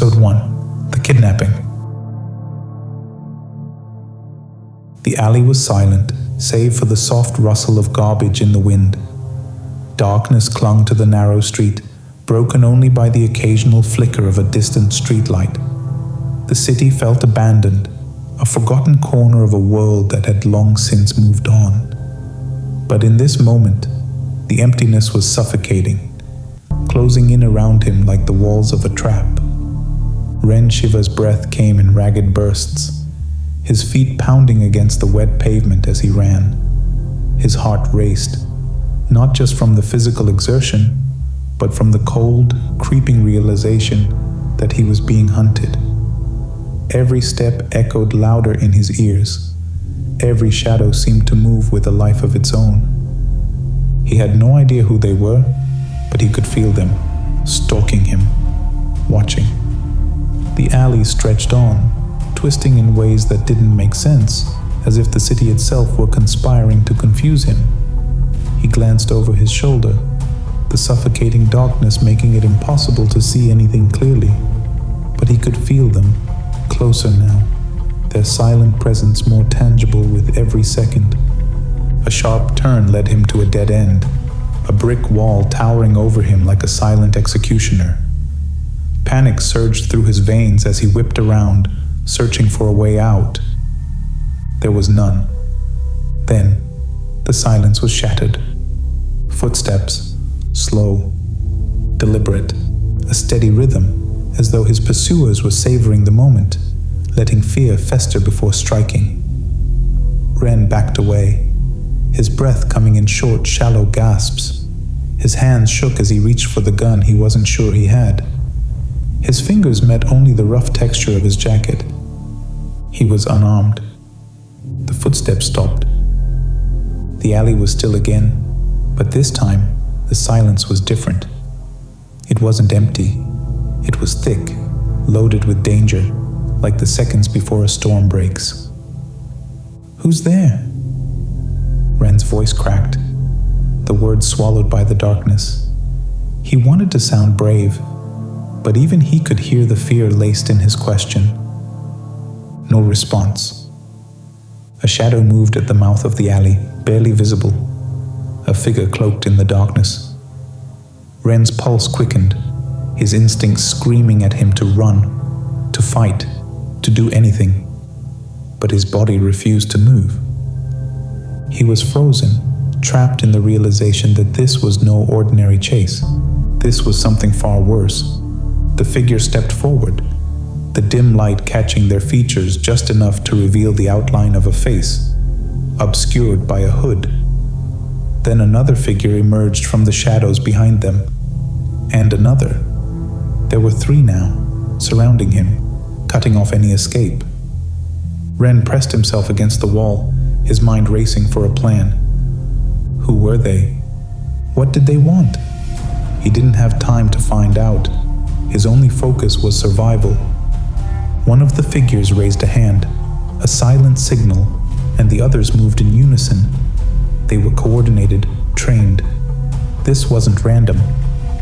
Episode 1: The Kidnapping. The alley was silent, save for the soft rustle of garbage in the wind. Darkness clung to the narrow street, broken only by the occasional flicker of a distant streetlight. The city felt abandoned, a forgotten corner of a world that had long since moved on. But in this moment, the emptiness was suffocating, closing in around him like the walls of a trap. Ren Shiva's breath came in ragged bursts, his feet pounding against the wet pavement as he ran. His heart raced, not just from the physical exertion, but from the cold, creeping realization that he was being hunted. Every step echoed louder in his ears. Every shadow seemed to move with a life of its own. He had no idea who they were, but he could feel them, stalking him, watching. The alley stretched on, twisting in ways that didn't make sense, as if the city itself were conspiring to confuse him. He glanced over his shoulder, the suffocating darkness making it impossible to see anything clearly. But he could feel them, closer now, their silent presence more tangible with every second. A sharp turn led him to a dead end, a brick wall towering over him like a silent executioner. Panic surged through his veins as he whipped around, searching for a way out. There was none. Then, the silence was shattered. Footsteps, slow, deliberate, a steady rhythm, as though his pursuers were savoring the moment, letting fear fester before striking. Ren backed away, his breath coming in short, shallow gasps. His hands shook as he reached for the gun he wasn't sure he had. His fingers met only the rough texture of his jacket. He was unarmed. The footsteps stopped. The alley was still again, but this time the silence was different. It wasn't empty. It was thick, loaded with danger, like the seconds before a storm breaks. "Who's there?" Ren's voice cracked, the words swallowed by the darkness. He wanted to sound brave, but even he could hear the fear laced in his question. No response. A shadow moved at the mouth of the alley, barely visible, a figure cloaked in the darkness. Ren's pulse quickened, his instincts screaming at him to run, to fight, to do anything, but his body refused to move. He was frozen, trapped in the realization that this was no ordinary chase. This was something far worse. The figure stepped forward, the dim light catching their features just enough to reveal the outline of a face, obscured by a hood. Then another figure emerged from the shadows behind them, and another. There were three now, surrounding him, cutting off any escape. Ren pressed himself against the wall, his mind racing for a plan. Who were they? What did they want? He didn't have time to find out. His only focus was survival. One of the figures raised a hand, a silent signal, and the others moved in unison. They were coordinated, trained. This wasn't random.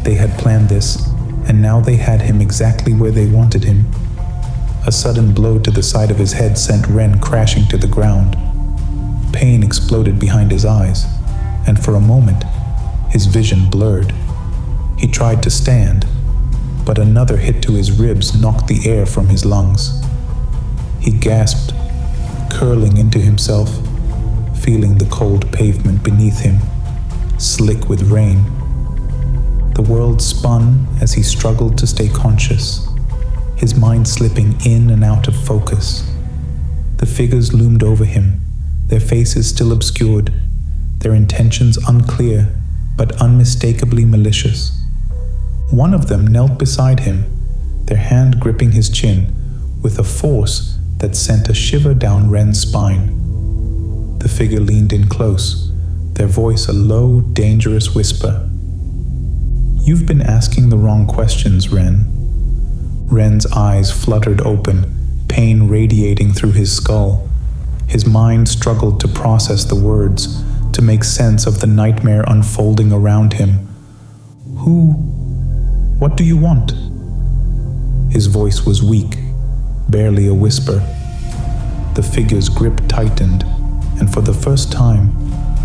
They had planned this, and now they had him exactly where they wanted him. A sudden blow to the side of his head sent Ren crashing to the ground. Pain exploded behind his eyes, and for a moment, his vision blurred. He tried to stand, but another hit to his ribs knocked the air from his lungs. He gasped, curling into himself, feeling the cold pavement beneath him, slick with rain. The world spun as he struggled to stay conscious, his mind slipping in and out of focus. The figures loomed over him, their faces still obscured, their intentions unclear but unmistakably malicious. One of them knelt beside him, their hand gripping his chin with a force that sent a shiver down Ren's spine. The figure leaned in close, their voice a low, dangerous whisper. "You've been asking the wrong questions, Ren." Ren's eyes fluttered open, pain radiating through his skull. His mind struggled to process the words, to make sense of the nightmare unfolding around him. "Who? What do you want?" His voice was weak, barely a whisper. The figure's grip tightened, and for the first time,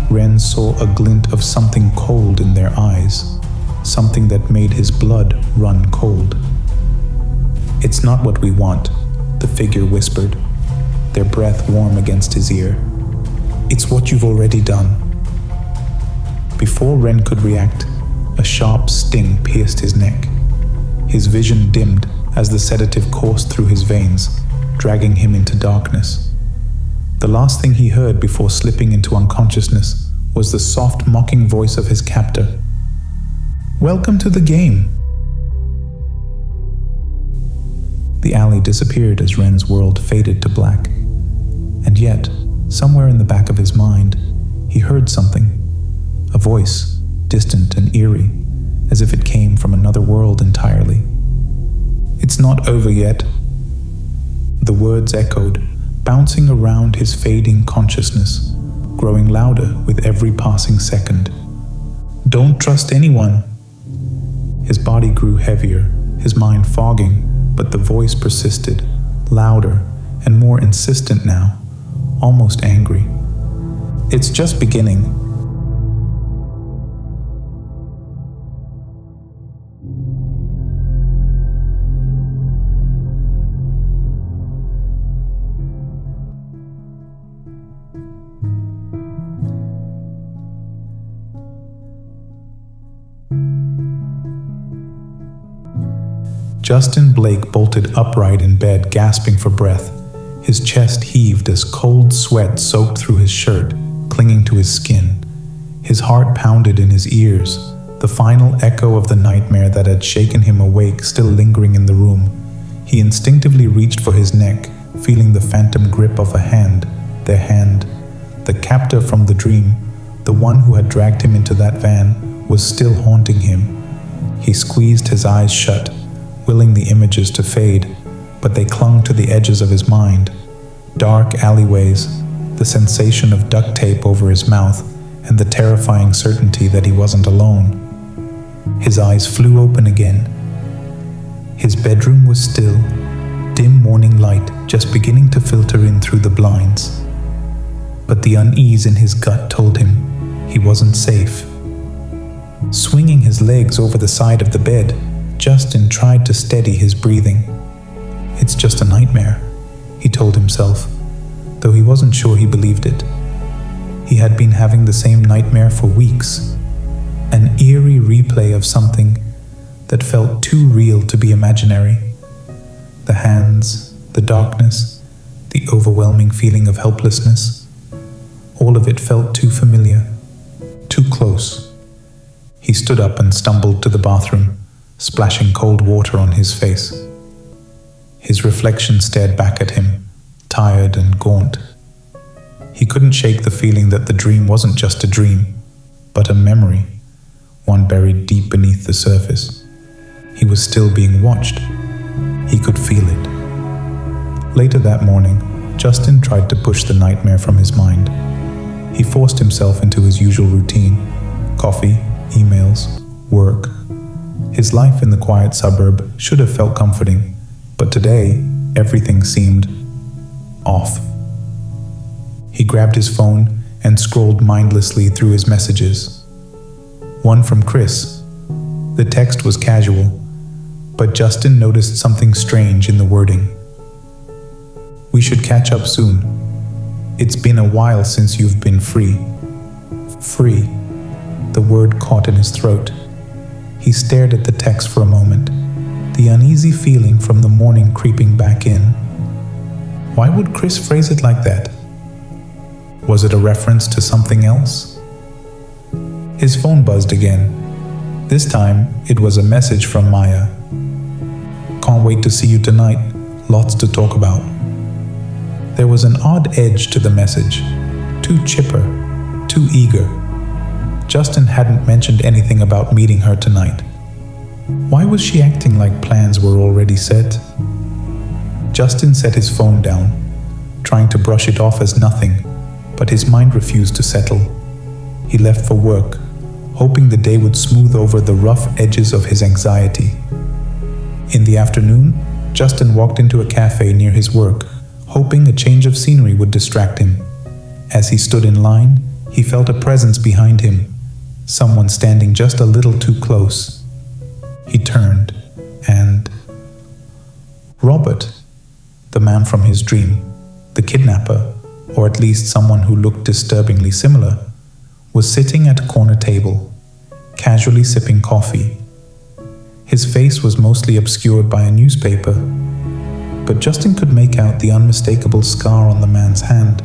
Ren saw a glint of something cold in their eyes, something that made his blood run cold. "It's not what we want," the figure whispered, their breath warm against his ear. "It's what you've already done." Before Ren could react, a sharp sting pierced his neck. His vision dimmed as the sedative coursed through his veins, dragging him into darkness. The last thing he heard before slipping into unconsciousness was the soft, mocking voice of his captor. "Welcome to the game." The alley disappeared as Ren's world faded to black. And yet, somewhere in the back of his mind, he heard something. A voice, distant and eerie, as if it came from another world entirely. "It's not over yet." The words echoed, bouncing around his fading consciousness, growing louder with every passing second. "Don't trust anyone." His body grew heavier, his mind fogging, but the voice persisted, louder and more insistent now, almost angry. "It's just beginning." Justin Blake bolted upright in bed, gasping for breath. His chest heaved as cold sweat soaked through his shirt, clinging to his skin. His heart pounded in his ears, the final echo of the nightmare that had shaken him awake still lingering in the room. He instinctively reached for his neck, feeling the phantom grip of a hand, their hand. The captor from the dream, the one who had dragged him into that van, was still haunting him. He squeezed his eyes shut, willing the images to fade, but they clung to the edges of his mind. Dark alleyways, the sensation of duct tape over his mouth, and the terrifying certainty that he wasn't alone. His eyes flew open again. His bedroom was still, dim morning light just beginning to filter in through the blinds. But the unease in his gut told him he wasn't safe. Swinging his legs over the side of the bed, Justin tried to steady his breathing. "It's just a nightmare," he told himself, though he wasn't sure he believed it. He had been having the same nightmare for weeks, an eerie replay of something that felt too real to be imaginary. The hands, the darkness, the overwhelming feeling of helplessness, all of it felt too familiar, too close. He stood up and stumbled to the bathroom, splashing cold water on his face. His reflection stared back at him, tired and gaunt. He couldn't shake the feeling that the dream wasn't just a dream, but a memory, one buried deep beneath the surface. He was still being watched. He could feel it. Later that morning, Justin tried to push the nightmare from his mind. He forced himself into his usual routine: coffee, emails, work. His life in the quiet suburb should have felt comforting, but today, everything seemed off. He grabbed his phone and scrolled mindlessly through his messages. One from Chris. The text was casual, but Justin noticed something strange in the wording. "We should catch up soon. It's been a while since you've been free." Free. The word caught in his throat. He stared at the text for a moment, the uneasy feeling from the morning creeping back in. Why would Chris phrase it like that? Was it a reference to something else? His phone buzzed again. This time, it was a message from Maya. "Can't wait to see you tonight. Lots to talk about." There was an odd edge to the message, too chipper, too eager. Justin hadn't mentioned anything about meeting her tonight. Why was she acting like plans were already set? Justin set his phone down, trying to brush it off as nothing, but his mind refused to settle. He left for work, hoping the day would smooth over the rough edges of his anxiety. In the afternoon, Justin walked into a cafe near his work, hoping a change of scenery would distract him. As he stood in line, he felt a presence behind him, someone standing just a little too close. He turned, and Robert, the man from his dream, the kidnapper, or at least someone who looked disturbingly similar, was sitting at a corner table, casually sipping coffee. His face was mostly obscured by a newspaper, but Justin could make out the unmistakable scar on the man's hand,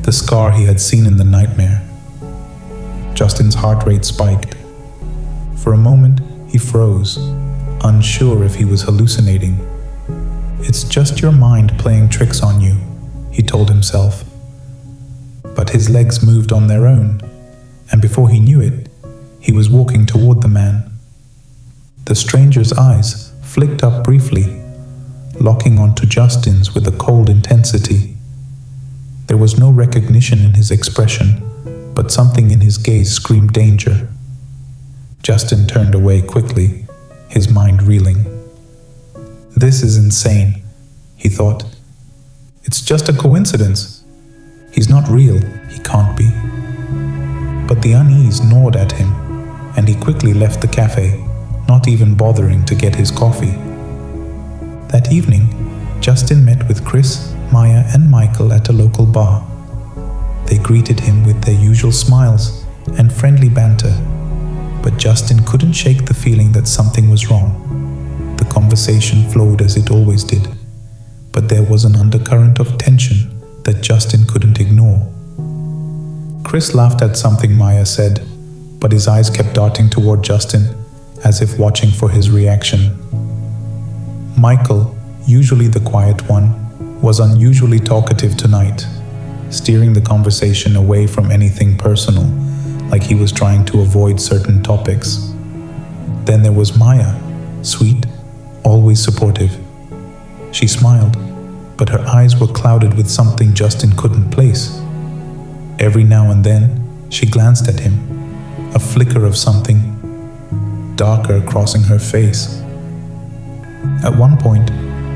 the scar he had seen in the nightmare. Justin's heart rate spiked. For a moment, he froze, unsure if he was hallucinating. "It's just your mind playing tricks on you," he told himself. But his legs moved on their own, and before he knew it, he was walking toward the man. The stranger's eyes flicked up briefly, locking onto Justin's with a cold intensity. There was no recognition in his expression, but something in his gaze screamed danger. Justin turned away quickly, his mind reeling. "This is insane," he thought. "It's just a coincidence. He's not real, he can't be." But the unease gnawed at him, and he quickly left the cafe, not even bothering to get his coffee. That evening, Justin met with Chris, Maya, and Michael at a local bar. They greeted him with their usual smiles and friendly banter, but Justin couldn't shake the feeling that something was wrong. The conversation flowed as it always did, but there was an undercurrent of tension that Justin couldn't ignore. Chris laughed at something Maya said, but his eyes kept darting toward Justin, as if watching for his reaction. Michael, usually the quiet one, was unusually talkative tonight, steering the conversation away from anything personal, like he was trying to avoid certain topics. Then there was Maya, sweet, always supportive. She smiled, but her eyes were clouded with something Justin couldn't place. Every now and then, she glanced at him, a flicker of something darker crossing her face. At one point,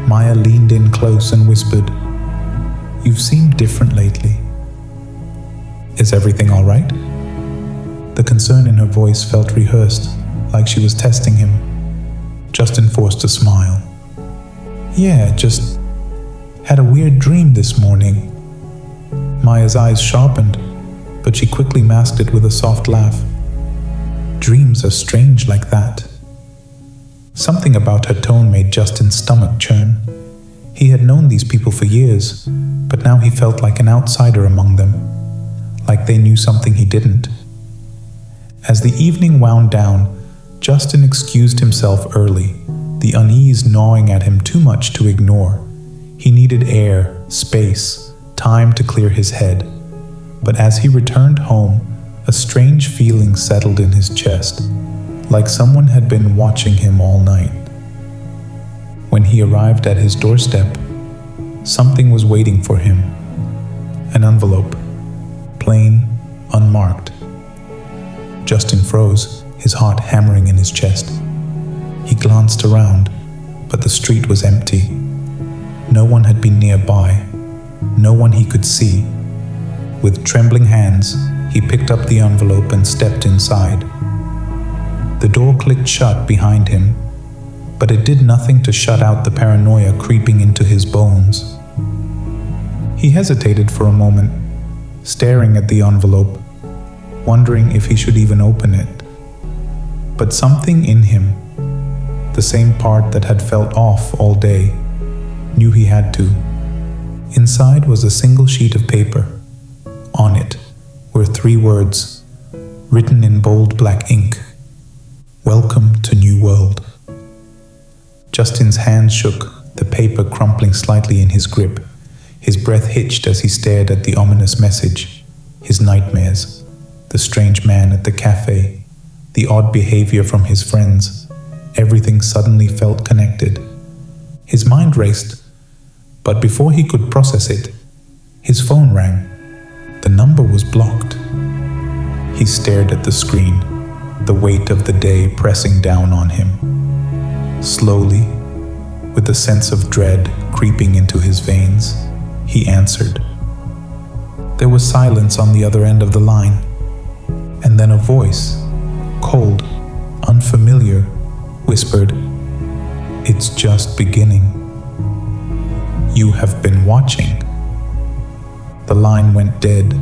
Maya leaned in close and whispered, "You've seemed different lately. Is everything all right?" The concern in her voice felt rehearsed, like she was testing him. Justin forced a smile. "Yeah, just had a weird dream this morning." Maya's eyes sharpened, but she quickly masked it with a soft laugh. Dreams are strange like that. Something about her tone made Justin's stomach churn. He had known these people for years, but now he felt like an outsider among them, like they knew something he didn't. As the evening wound down, Justin excused himself early, the unease gnawing at him too much to ignore. He needed air, space, time to clear his head. But as he returned home, a strange feeling settled in his chest, like someone had been watching him all night. When he arrived at his doorstep, something was waiting for him. An envelope, plain, unmarked. Justin froze, his heart hammering in his chest. He glanced around, but the street was empty. No one had been nearby, no one he could see. With trembling hands, he picked up the envelope and stepped inside. The door clicked shut behind him, but it did nothing to shut out the paranoia creeping into his bones. He hesitated for a moment, staring at the envelope, wondering if he should even open it. But something in him, the same part that had felt off all day, knew he had to. Inside was a single sheet of paper. On it were 3 words, written in bold black ink. "Welcome to New World." Justin's hand shook, the paper crumpling slightly in his grip. His breath hitched as he stared at the ominous message. His nightmares, the strange man at the cafe, the odd behavior from his friends, everything suddenly felt connected. His mind raced, but before he could process it, his phone rang. The number was blocked. He stared at the screen, the weight of the day pressing down on him. Slowly, With a sense of dread creeping into his veins, he answered. There was silence on the other end of the line, and then a voice, cold, unfamiliar, whispered, "It's just beginning. You have been watching." The line went dead,